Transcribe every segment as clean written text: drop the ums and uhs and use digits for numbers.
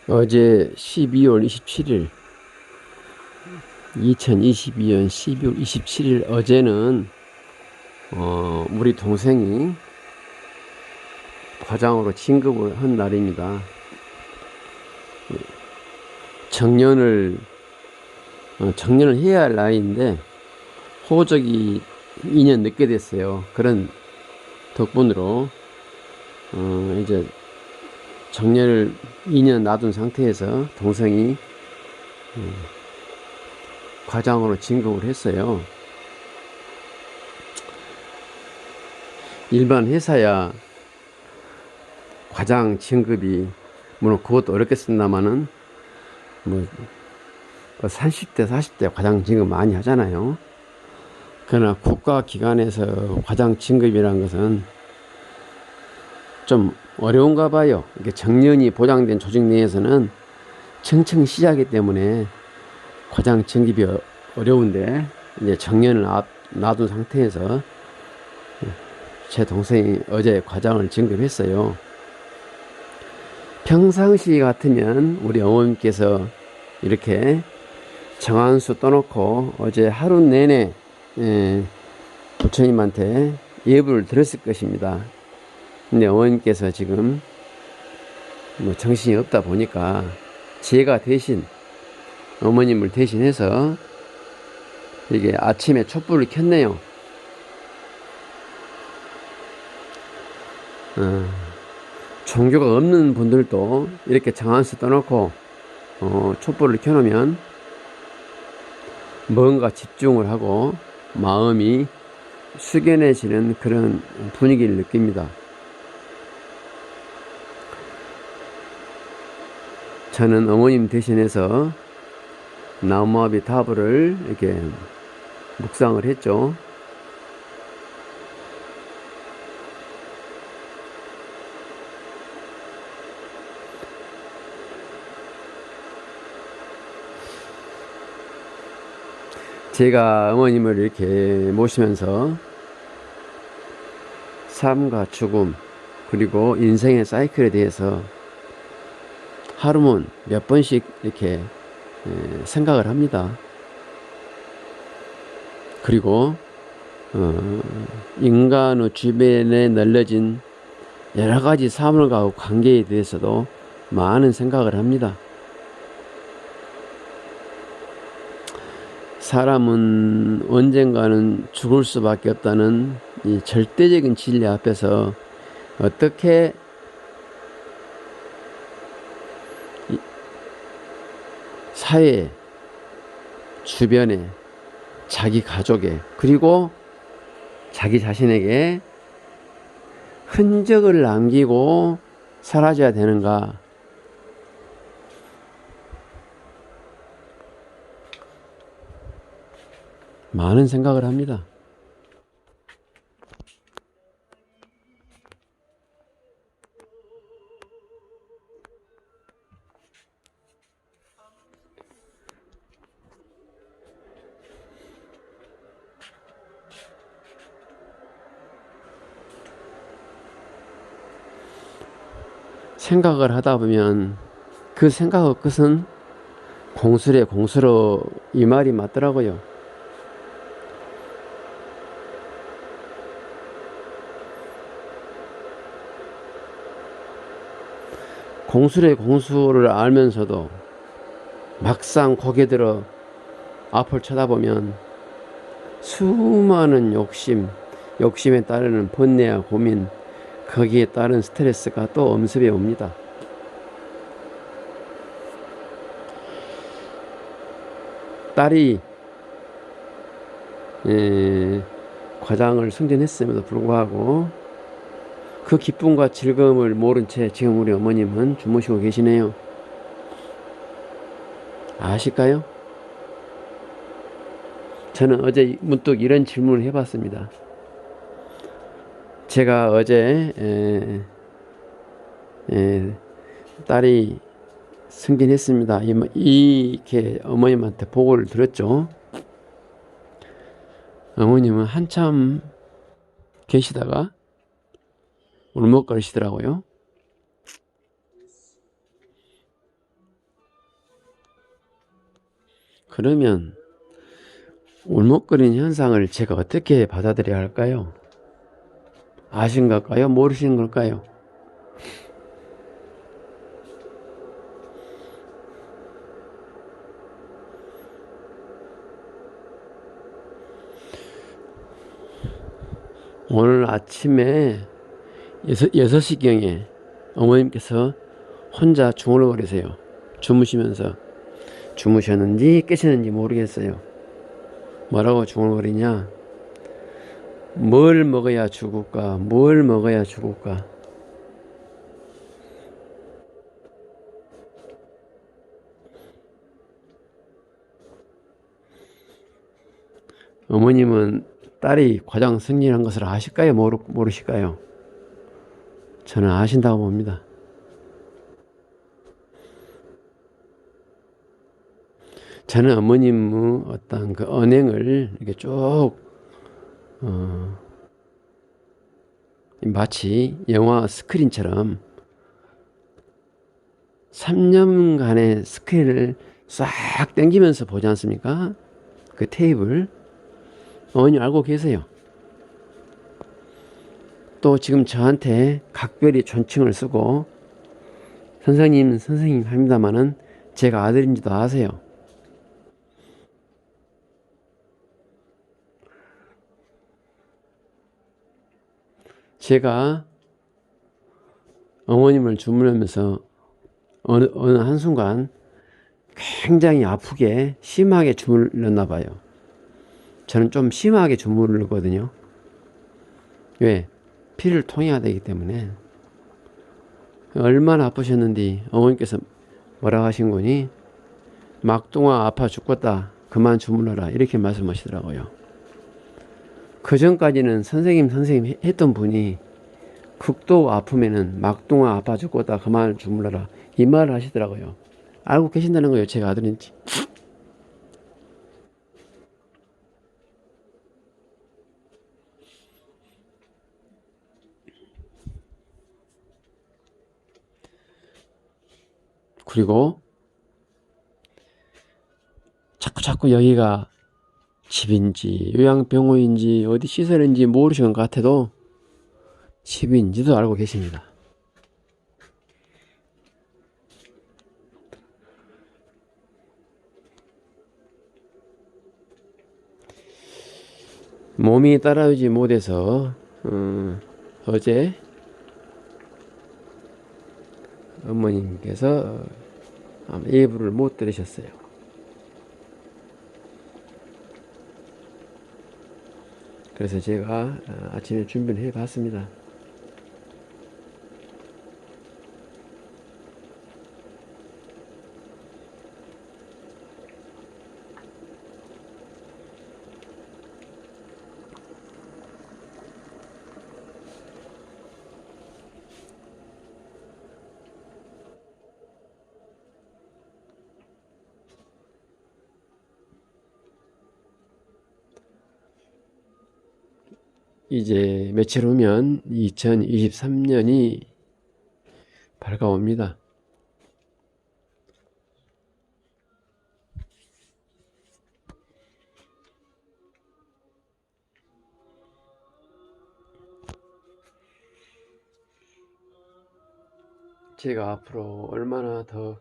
어제 12월 27일, 2022년 12월 27일 어제는 우리 동생이 과장으로 진급을 한 날입니다. 정년을 해야 할 나이인데 호적이 2년 늦게 됐어요. 그런 덕분으로 이제 정년을 2년 놔둔 상태에서 동생이 과장으로 진급을 했어요. 일반 회사야 과장 진급이 물론 그것도 어렵겠습니다만은 뭐 30대 40대 과장 진급 많이 하잖아요. 그러나 국가기관에서 과장 진급이라는 것은 좀 어려운가 봐요. 이게 정년이 보장된 조직 내에서는 청청 시작이기 때문에 과장 진급이 어려운데 이제 정년을 놔둔 상태에서 제 동생이 어제 과장을 진급했어요. 평상시 같으면 우리 어머님께서 이렇게 정한수 떠놓고 어제 하루 내내 부처님한테 예불을 드렸을 것입니다. 근데 어머님께서 지금 뭐 정신이 없다 보니까 제가 대신 어머님을 대신해서 이게 아침에 촛불을 켰네요. 종교가 없는 분들도 이렇게 정한수 떠놓고 촛불을 켜놓으면 뭔가 집중을 하고 마음이 숙연해지는 그런 분위기를 느낍니다. 저는 어머님 대신해서 나무아비 타불을 이렇게 묵상을 했죠. 제가 어머님을 이렇게 모시면서 삶과 죽음 그리고 인생의 사이클에 대해서 하루는 몇 번씩 이렇게 생각을 합니다. 그리고 인간의 주변에 널려진 여러 가지 사물과 관계에 대해서도 많은 생각을 합니다. 사람은 언젠가는 죽을 수밖에 없다는 이 절대적인 진리 앞에서 어떻게 사회에, 주변에, 자기 가족에, 그리고 자기 자신에게 흔적을 남기고 사라져야 되는가? 많은 생각을 합니다. 생각을 하다 보면 그 생각의 끝은 공수래 공수로 이 말이 맞더라고요. 공수래 공수를 알면서도 막상 고개 들어 앞을 쳐다보면 수많은 욕심에 따르는 번뇌와 고민, 거기에 따른 스트레스가 또 엄습해 옵니다. 딸이 과장을 승진했음에도 불구하고 그 기쁨과 즐거움을 모른 채 지금 우리 어머님은 주무시고 계시네요. 아실까요? 저는 어제 문득 이런 질문을 해봤습니다. 제가 어제 딸이 승진했습니다. 이렇게 어머님한테 보고를 드렸죠. 어머님은 한참 계시다가 울먹거리시더라고요. 그러면 울먹거리는 현상을 제가 어떻게 받아들여야 할까요? 아신 걸까요? 모르시는 걸까요? 오늘 아침에 6시경에 어머님께서 혼자 중얼거리세요. 주무시면서. 주무셨는지 깨셨는지 모르겠어요. 뭐라고 중얼거리냐? 뭘 먹어야 죽을까? 뭘 먹어야 죽을까? 어머님은 딸이 과장 승진한 것을 아실까요? 모르실까요? 저는 아신다고 봅니다. 저는 어머님의 어떤 그 언행을 이렇게 쭉, 마치 영화 스크린처럼 3년간의 스크린을 싹 당기면서 보지 않습니까? 그 테이블. 어머님 알고 계세요. 또 지금 저한테 각별히 존칭을 쓰고 선생님 합니다마는 제가 아들인지도 아세요. 제가 어머님을 주물르면서 어느 한순간 굉장히 아프게 심하게 주물렀나 봐요. 저는 좀 심하게 주물르거든요. 왜? 피를 통해야 되기 때문에. 얼마나 아프셨는지 어머니께서 뭐라고 하신 거니? 막둥아 아파 죽겠다. 그만 주물러라. 이렇게 말씀하시더라고요. 그 전까지는 선생님 했던 분이 극도 아프면은 막둥아 아파 죽겠다. 그만 주물러라. 이 말을 하시더라고요. 알고 계신다는 거예요. 제가 아들인지. 그리고 자꾸 여기가 집인지 요양병원인지 어디 시설인지 모르시는 것 같아도 집인지도 알고 계십니다. 몸이 따라오지 못해서 어제 어머님께서 아마 예불을 못 들으셨어요. 그래서 제가 아침에 준비를 해봤습니다. 이제 며칠 후면 2023년이 밝아옵니다. 제가 앞으로 얼마나 더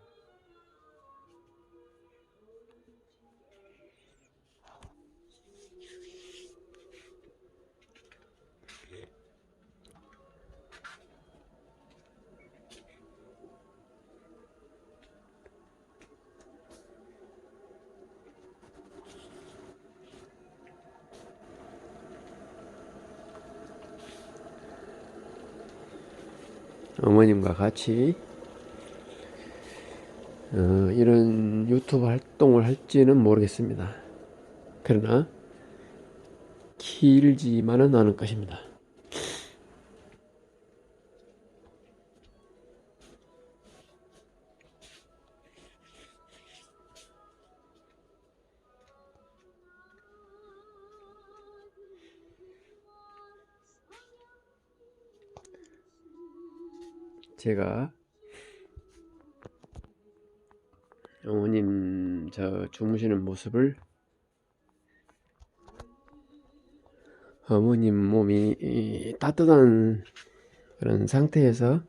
어머님과 같이 이런 유튜브 활동을 할지는 모르겠습니다. 그러나 길지만은 않을 것입니다. 제가 어머님 저 주무시는 모습을 어머님 몸이 따뜻한 그런 상태에서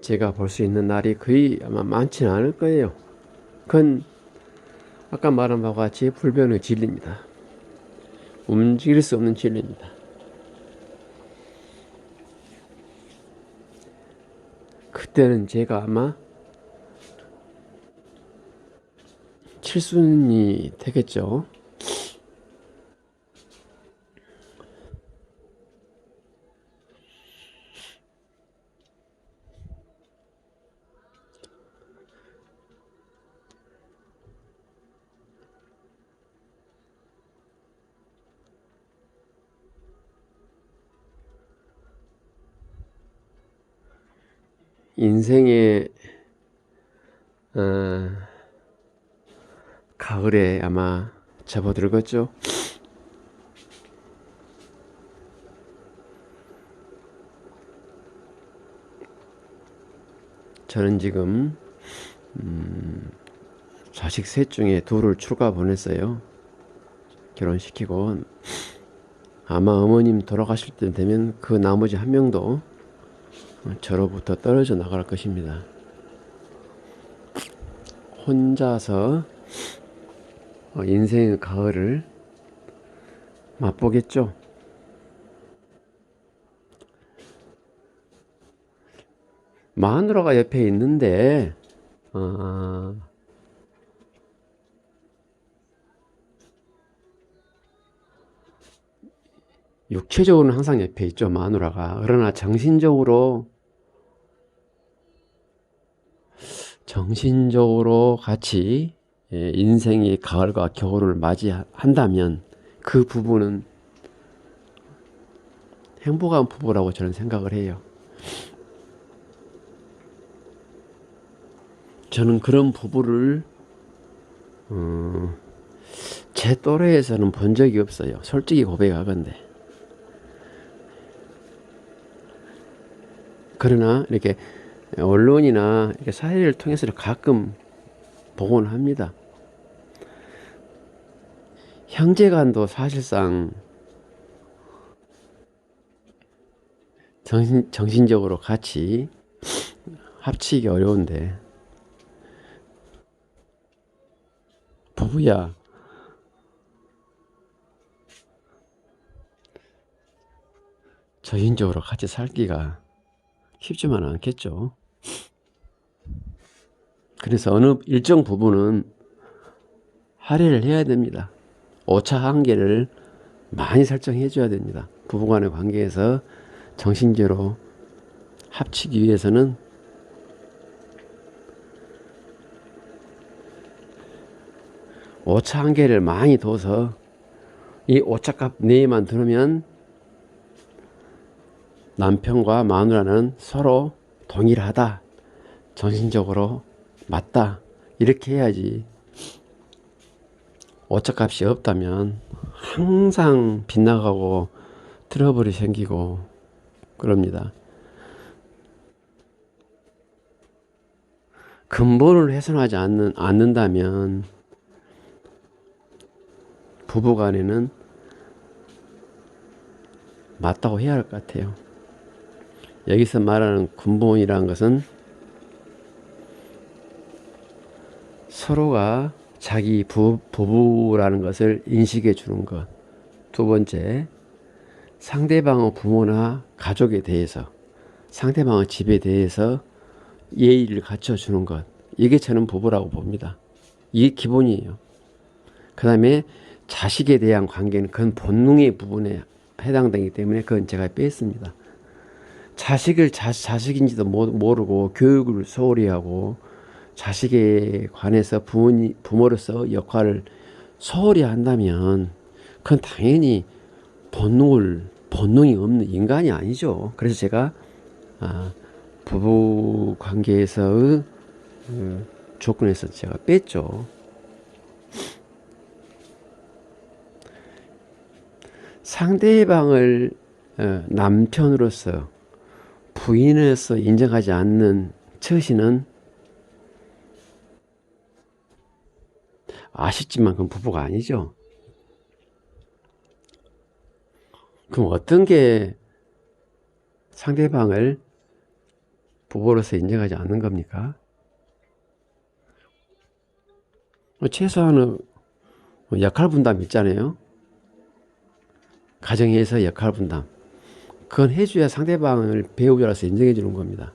제가 볼 수 있는 날이 거의 아마 많지는 않을 거예요. 그건 아까 말한 바와 같이 불변의 진리입니다. 움직일 수 없는 진리입니다. 그때는 제가 아마 칠순이 되겠죠. 인생의 가을에 아마 접어들겠죠. 저는 지금 자식 셋 중에 둘을 출가 보냈어요. 결혼시키고 아마 어머님 돌아가실 때 되면 그 나머지 한 명도 저로부터 떨어져 나갈 것입니다. 혼자서 인생의 가을을 맛보겠죠. 마누라가 옆에 있는데 육체적으로는 항상 옆에 있죠, 마누라가. 그러나 정신적으로 같이 인생의 가을과 겨울을 맞이한다면 그 부부는 행복한 부부라고 저는 생각을 해요. 저는 그런 부부를 제 또래에서는 본 적이 없어요. 솔직히 고백하건대. 그러나 이렇게 언론이나 이렇게 사회를 통해서 가끔 보곤 합니다. 형제간도 사실상 정신적으로 같이 합치기 어려운데 부부야 정신적으로 같이 살기가 쉽지만 않겠죠. 그래서 어느 일정 부분은 할애를 해야 됩니다. 오차 한계를 많이 설정해 줘야 됩니다. 부부간의 관계에서 정신적으로 합치기 위해서는 오차 한계를 많이 둬서 이 오차값 내에만 들으면 남편과 마누라는 서로 동일하다, 정신적으로 맞다, 이렇게 해야지. 오차값이 없다면 항상 빗나가고 트러블이 생기고 그럽니다. 근본을 훼손하지 않는다면 부부간에는 맞다고 해야 할 것 같아요. 여기서 말하는 근본이라는 것은 서로가 자기 부부라는 것을 인식해 주는 것. 두 번째, 상대방의 부모나 가족에 대해서, 상대방의 집에 대해서 예의를 갖춰주는 것. 이게 저는 부부라고 봅니다. 이게 기본이에요. 그 다음에 자식에 대한 관계는 그건 본능의 부분에 해당되기 때문에 그건 제가 뺐습니다. 자식을 자식인지도 모르고 교육을 소홀히 하고 자식에 관해서 부모로서 역할을 소홀히 한다면 그건 당연히 본능이 없는 인간이 아니죠. 그래서 제가 부부 관계에서의 조건에서 제가 뺐죠. 상대방을 남편으로서 부인으로서 인정하지 않는 처신은 아쉽지만 그건 부부가 아니죠. 그럼 어떤 게 상대방을 부부로서 인정하지 않는 겁니까? 최소한은 역할 분담 있잖아요. 가정에서 역할 분담. 그건 해줘야 상대방을 배우자로서 인정해 주는 겁니다.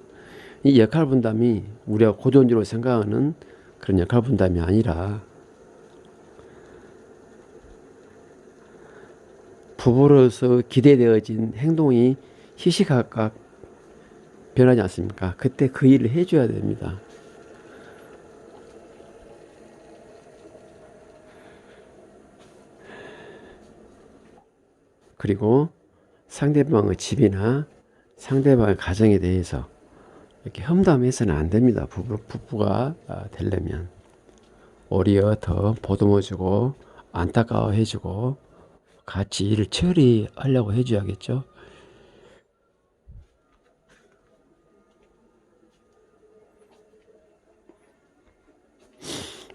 이 역할 분담이 우리가 고전적으로 생각하는 그런 역할 분담이 아니라 부부로서 기대되어진 행동이 시시각각 변하지 않습니까? 그때 그 일을 해줘야 됩니다. 그리고 상대방의 집이나 상대방의 가정에 대해서 이렇게 험담해서는 안 됩니다. 부부가 되려면 오히려 더 보듬어주고 안타까워해주고 같이 일을 처리하려고 해줘야겠죠.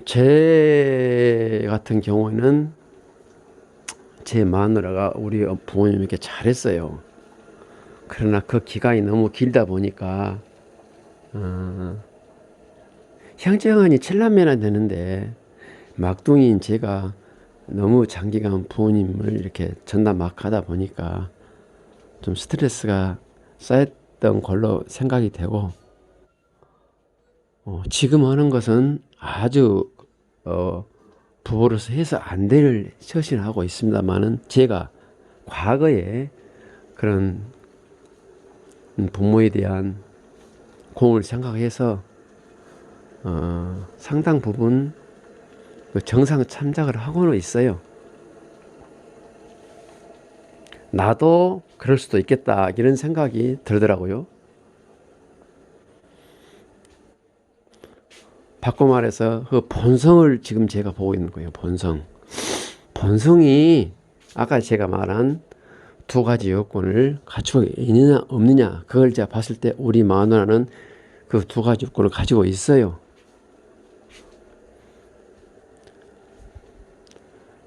제 같은 경우는 제 마누라가 우리 부모님에게 잘했어요. 그러나 그 기간이 너무 길다 보니까 형제간이 7남매나 되는데 막둥이인 제가 너무 장기간 부모님을 이렇게 전담 막 하다 보니까 좀 스트레스가 쌓였던 걸로 생각이 되고 지금 하는 것은 아주 부부로서 해서 안 될 처신을 하고 있습니다만은 제가 과거에 그런 부모에 대한 공을 생각해서 상당 부분 정상 참작을 하고는 있어요. 나도 그럴 수도 있겠다 이런 생각이 들더라고요. 바꿔 말해서 그 본성을 지금 제가 보고 있는 거예요. 본성이 아까 제가 말한 두 가지 요건을 갖추고 있느냐 없느냐, 그걸 제가 봤을 때 우리 마누라는 그 두 가지 요건을 가지고 있어요.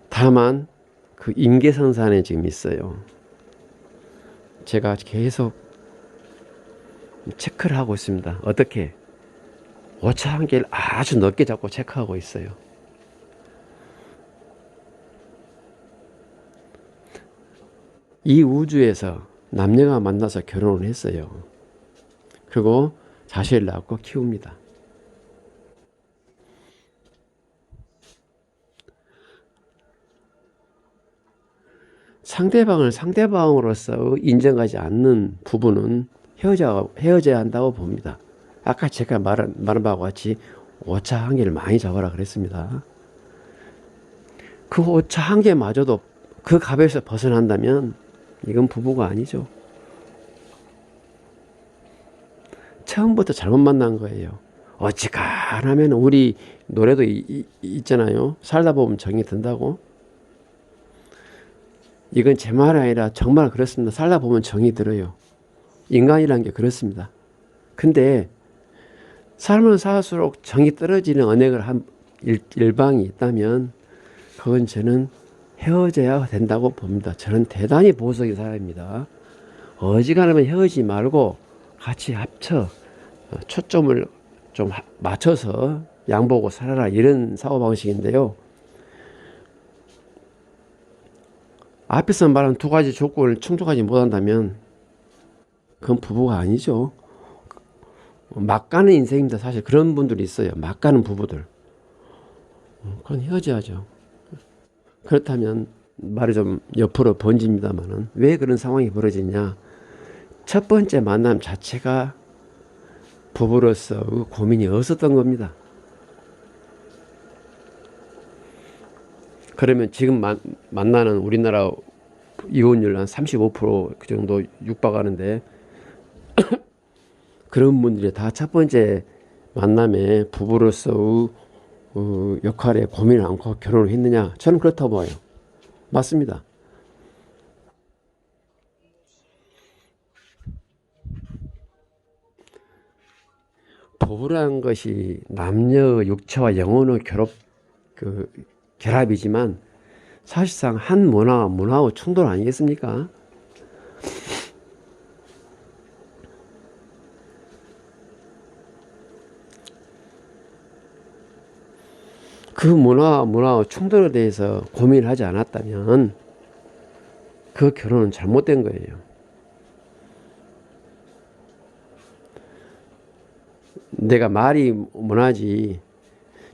다만 그 임계선산에 지금 있어요. 제가 계속 체크를 하고 있습니다. 어떻게? 오차 한계를 아주 넓게 잡고 체크하고 있어요. 이 우주에서 남녀가 만나서 결혼을 했어요. 그리고 자식을 낳고 키웁니다. 상대방을 상대방으로서 인정하지 않는 부부는 헤어져야 한다고 봅니다. 아까 제가 말한 바와 같이 오차 한계를 많이 잡아라 그랬습니다. 그 오차 한계마저도 그 값에서 벗어난다면 이건 부부가 아니죠. 처음부터 잘못 만난 거예요. 어찌간하면 우리 노래도 있잖아요. 살다 보면 정이 든다고. 이건 제 말이 아니라 정말 그렇습니다. 살다 보면 정이 들어요. 인간이라는 게 그렇습니다. 근데 삶을 살수록 정이 떨어지는 언행을 한 일방이 있다면 그건 저는 헤어져야 된다고 봅니다. 저는 대단히 보수적인 사람입니다. 어지간하면 헤어지지 말고 같이 합쳐 초점을 좀 맞춰서 양보고 살아라, 이런 사고방식인데요. 앞에서 말한 두 가지 조건을 충족하지 못한다면 그건 부부가 아니죠. 막 가는 인생입니다. 사실 그런 분들이 있어요. 막 가는 부부들. 그건 헤어져야죠. 그렇다면 말이 좀 옆으로 번집니다만은 왜 그런 상황이 벌어지냐. 첫 번째 만남 자체가 부부로서 고민이 없었던 겁니다. 그러면 지금 만나는 우리나라 이혼율 한 35% 그 정도 육박하는데 그런 분들이 다 첫 번째 만남에 부부로서 역할에 고민을 않고 결혼을 했느냐? 저는 그렇다고 봐요. 맞습니다. 부부란 것이 남녀 육체와 영혼의 결합이지만 사실상 한 문화와 문화의 충돌 아니겠습니까? 그 문화와 충돌에 대해서 고민을 하지 않았다면 그 결혼은 잘못된 거예요. 내가 말이 문화지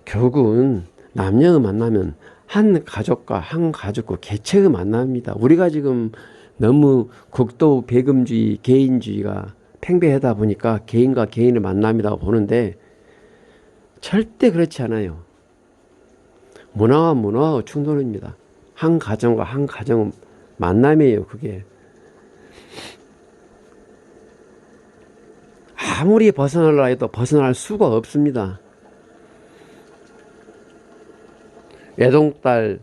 결국은 남녀가 만나면 한 가족과 한 가족과 개체가 만납니다. 우리가 지금 너무 극도 배금주의, 개인주의가 팽배하다 보니까 개인과 개인을 만남이라고 보는데 절대 그렇지 않아요. 문화와 문화의 충돌입니다. 한 가정과 한 가정은 만남이에요. 그게 아무리 벗어나려 해도 벗어날 수가 없습니다. 외동딸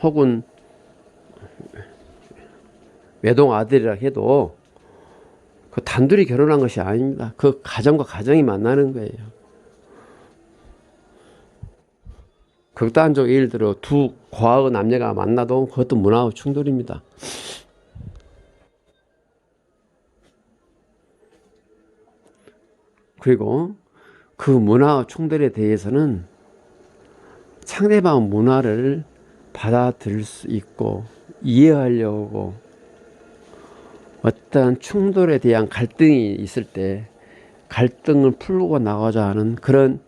혹은 외동아들이라 해도 그 단둘이 결혼한 것이 아닙니다. 그 가정과 가정이 만나는 거예요. 극단적 예를 들어 두 과의 남녀가 만나도 그것도 문화의 충돌입니다. 그리고 그 문화 충돌에 대해서는 상대방 문화를 받아들일 수 있고 이해하려고 어떤 충돌에 대한 갈등이 있을 때 갈등을 풀고 나가자 하는 그런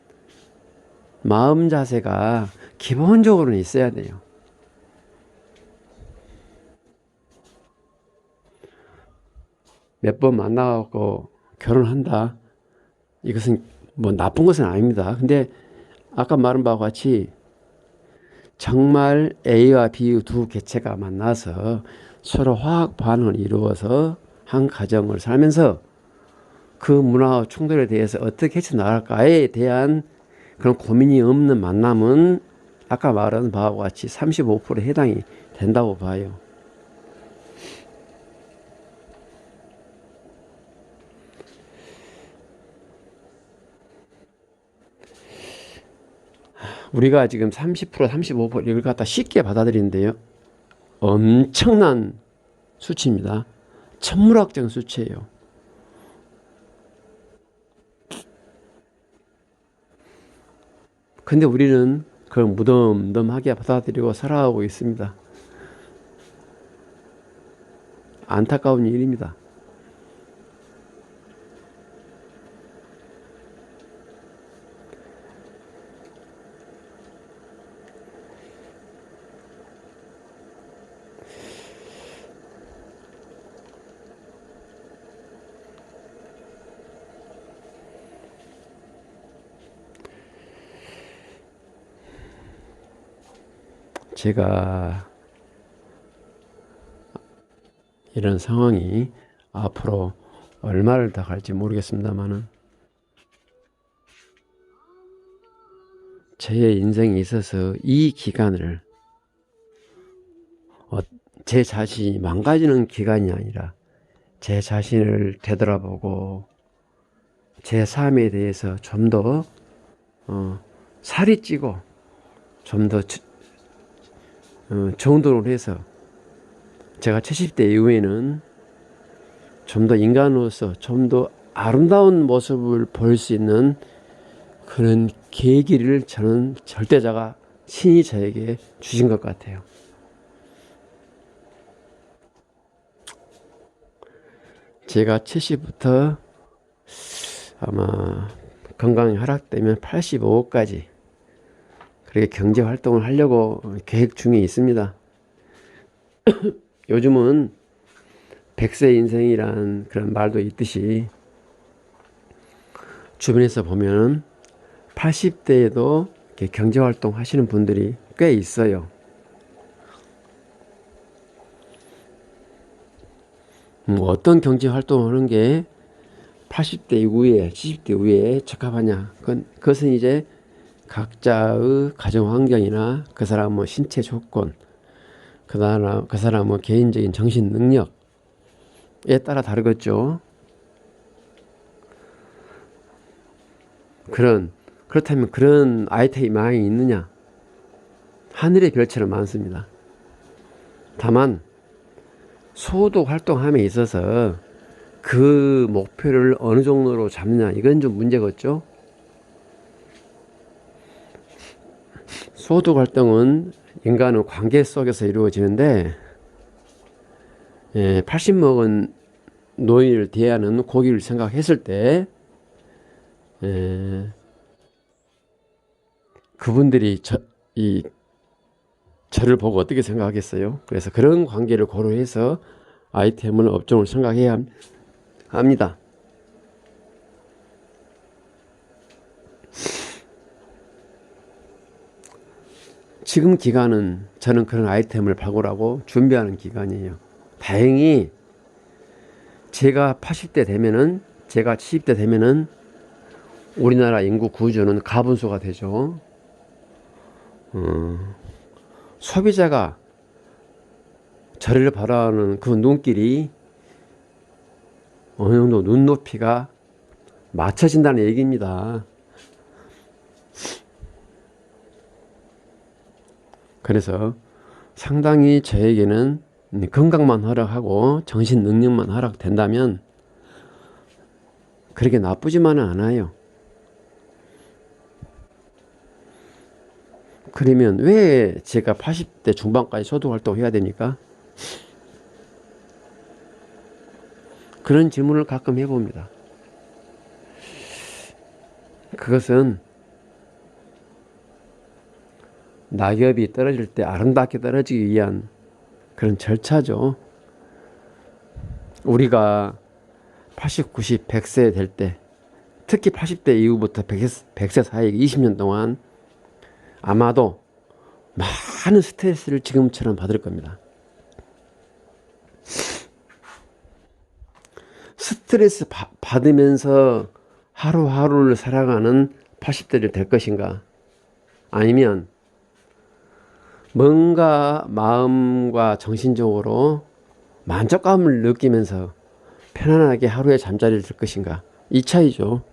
마음 자세가 기본적으로는 있어야 돼요. 몇 번 만나고 결혼한다. 이것은 뭐 나쁜 것은 아닙니다. 근데 아까 말한 바와 같이 정말 A와 B의 두 개체가 만나서 서로 화학 반응을 이루어서 한 가정을 살면서 그 문화 충돌에 대해서 어떻게 헤쳐나갈까에 대한 그런 고민이 없는 만남은 아까 말한 바와 같이 35%에 해당이 된다고 봐요. 우리가 지금 30%, 35% 이걸 갖다 쉽게 받아들이는데요. 엄청난 수치입니다. 천문학적 수치예요. 근데 우리는 그걸 무덤덤하게 받아들이고 살아가고 있습니다. 안타까운 일입니다. 제가 이런 상황이 앞으로 얼마를 더 갈지 모르겠습니다만은 제 인생에 있어서 이 기간을 제 자신이 망가지는 기간이 아니라 제 자신을 되돌아보고 제 삶에 대해서 좀 더 살이 찌고 좀 더 정돈을 해서 제가 70대 이후에는 좀 더 인간으로서 좀 더 아름다운 모습을 볼 수 있는 그런 계기를 저는 절대자가 신이 저에게 주신 것 같아요. 제가 70부터 아마 건강이 허락되면 85까지 그렇게 경제 활동을 하려고 계획 중에 있습니다. 요즘은 100세 인생이란 그런 말도 있듯이 주변에서 보면 80대에도 경제 활동 하시는 분들이 꽤 있어요. 어떤 경제 활동을 하는 게 80대 이후에 70대 이후에 적합하냐, 그것은 이제 각자의 가정 환경이나 그 사람의 신체 조건, 그 사람의 개인적인 정신 능력에 따라 다르겠죠. 그렇다면 그런 아이템이 많이 있느냐? 하늘의 별처럼 많습니다. 다만 소득 활동함에 있어서 그 목표를 어느 정도로 잡느냐, 이건 좀 문제겠죠. 소득 활동은 인간은 관계 속에서 이루어지는데 80 먹은 노인을 대하는 고기를 생각했을 때 그분들이 저를 보고 어떻게 생각하겠어요? 그래서 그런 관계를 고려해서 아이템을 업종을 생각해야 합니다. 지금 기간은 저는 그런 아이템을 발굴하고 준비하는 기간이에요. 다행히 제가 80대 되면은, 제가 70대 되면은 우리나라 인구 구조는 가분수가 되죠. 소비자가 저를 바라보는 그 눈길이 어느 정도 눈높이가 맞춰진다는 얘기입니다. 그래서 상당히 저에게는 건강만 허락하고 정신 능력만 허락된다면 그렇게 나쁘지만은 않아요. 그러면 왜 제가 80대 중반까지 소득 활동을 해야 됩니까? 그런 질문을 가끔 해봅니다. 그것은 낙엽이 떨어질 때 아름답게 떨어지기 위한 그런 절차죠. 우리가 80, 90, 100세 될 때, 특히 80대 이후부터 100세 사이 20년 동안 아마도 많은 스트레스를 지금처럼 받을 겁니다. 스트레스 받으면서 하루하루를 살아가는 80대를 될 것인가? 아니면 뭔가 마음과 정신적으로 만족감을 느끼면서 편안하게 하루에 잠자리를 들 것인가? 이 차이죠.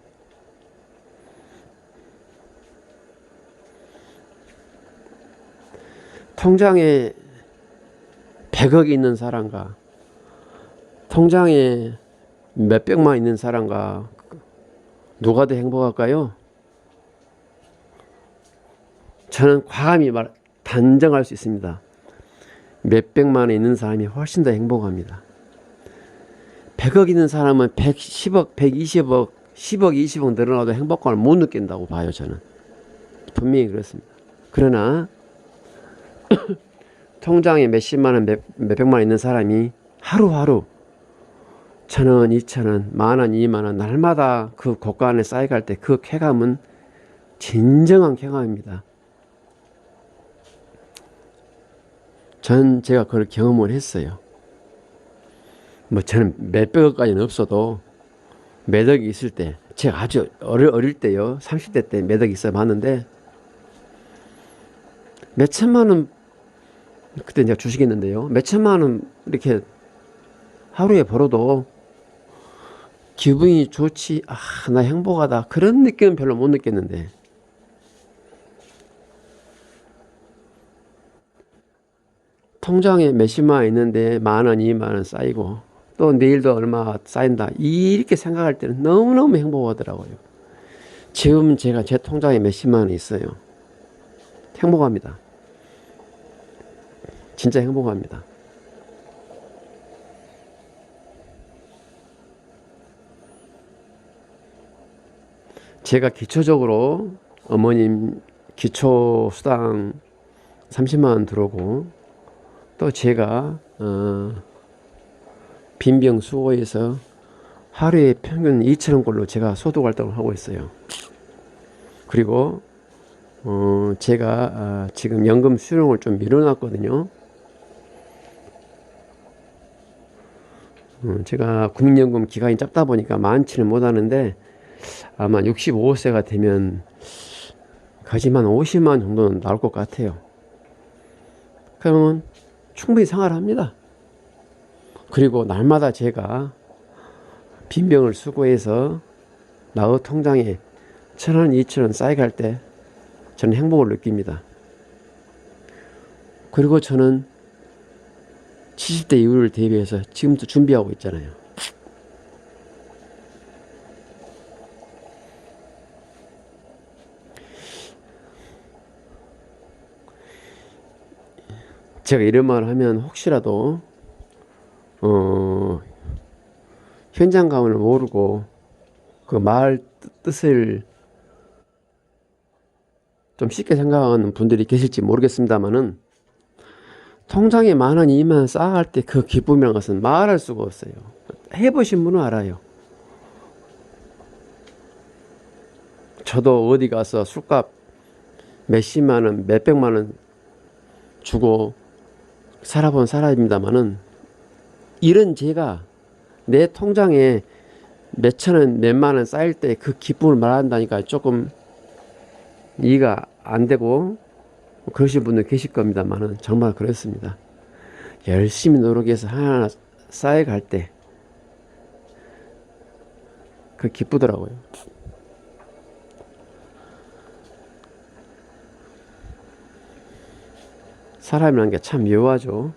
통장에 100억이 있는 사람과 통장에 몇백만 있는 사람과 누가 더 행복할까요? 저는 과감히 단정할 수 있습니다. 몇백만 원 있는 사람이 훨씬 더 행복합니다. 100억 있는 사람은 110억, 120억, 10억, 20억 늘어나도 행복감을 못 느낀다고 봐요. 저는 분명히 그렇습니다. 그러나 통장에 몇십만 원, 몇백만 원 있는 사람이 하루하루 1,000원, 2,000원, 만원, 2만원 날마다 그 고가 안에 쌓여갈 때 그 쾌감은 진정한 쾌감입니다. 제가 그걸 경험을 했어요. 뭐 저는 몇백억까지는 없어도 몇 억이 있을 때, 제가 아주 어릴 때요, 30대 때 몇 억이 있어 봤는데 몇 천만 원, 그때 이제 주식했는데요, 몇 천만 원 이렇게 하루에 벌어도 기분이 좋지, 나 행복하다, 그런 느낌은 별로 못 느꼈는데 통장에 몇십만 원 있는데 만원, 2만원 쌓이고 또 내일도 얼마 쌓인다, 이렇게 생각할 때는 너무너무 행복하더라고요. 지금 제가 제 통장에 몇십만 원 있어요. 행복합니다. 진짜 행복합니다. 제가 기초적으로 어머님 기초수당 30만 원 들어오고, 또 제가 빈병 수거해서 하루에 평균 2,000원꼴로 제가 소득 활동을 하고 있어요. 그리고 제가 지금 연금 수령을 좀 미뤄놨거든요. 제가 국민연금 기간이 짧다 보니까 많지는 못하는데 아마 65세가 되면 거짓말 50만 정도는 나올 것 같아요. 그러면 충분히 생활합니다. 그리고 날마다 제가 빈병을 수거해서 나의 통장에 1,000원, 2,000원 쌓여갈 때 저는 행복을 느낍니다. 그리고 저는 70대 이후를 대비해서 지금도 준비하고 있잖아요. 제가 이런 말을 하면 혹시라도 현장감을 모르고 그 말 뜻을 좀 쉽게 생각하는 분들이 계실지 모르겠습니다만은, 통장에 10,000원, 20,000원 쌓아갈 때 그 기쁨이라는 것은 말할 수가 없어요. 해보신 분은 알아요. 저도 어디 가서 술값 몇십만원, 몇백만원 주고 살아본 사람입니다만은, 이런 제가 내 통장에 몇천원, 몇만원 쌓일 때 그 기쁨을 말한다니까 조금 이해가 안 되고 그러신 분들 계실 겁니다만은, 정말 그렇습니다. 열심히 노력해서 하나 쌓여갈 때 그 기쁘더라고요. 사람이란 게 참 묘하죠.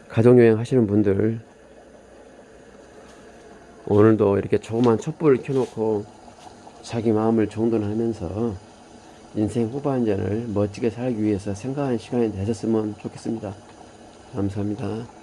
가족여행 하시는 분들, 오늘도 이렇게 조그만 촛불을 켜놓고 자기 마음을 정돈하면서 인생 후반전을 멋지게 살기 위해서 생각하는 시간이 되셨으면 좋겠습니다. 감사합니다.